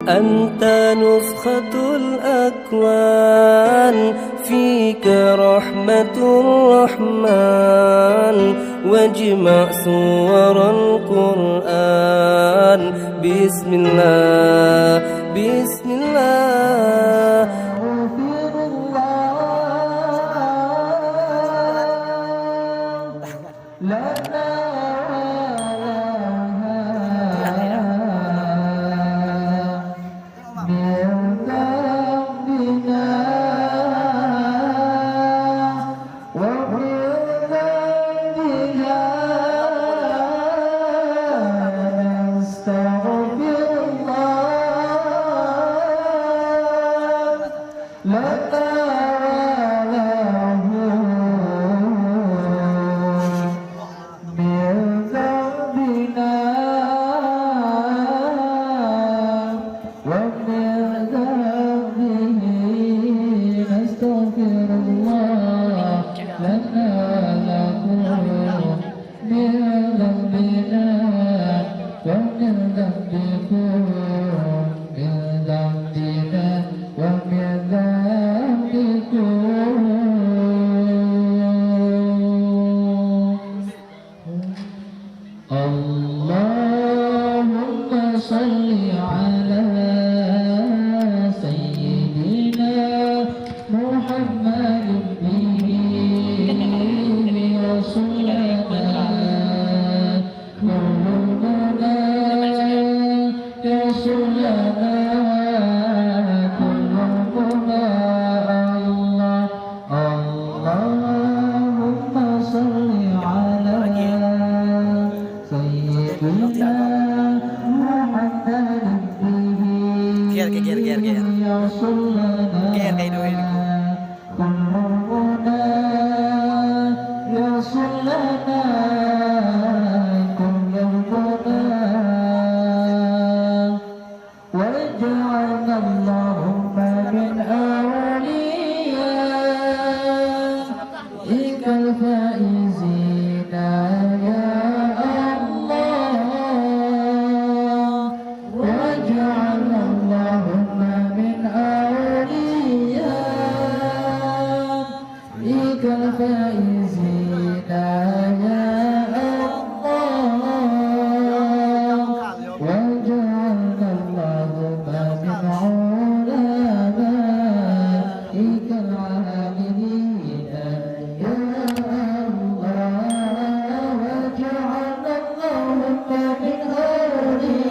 أنت نفخة الأكوان، فيك رحمة الرحمن، واجمع سور القرآن. بسم الله بسم الله. Allahumma salli ala sayyidina Muhammadin bihi rasulana kulluna rasulana kulluna Allah. Allahumma salli ala sayyidina Muhammadin bihi rasulana kulluna rasulana kulluna waj'alna Allahumma min awliyaikal faizina ya Allah. Waj'alna Allahumma min awliyaikal faizina ya Allah. Waj'alna Allahumma min ulamaikal amilina ya Allah. Waj'alna Allahumma min awliyaikal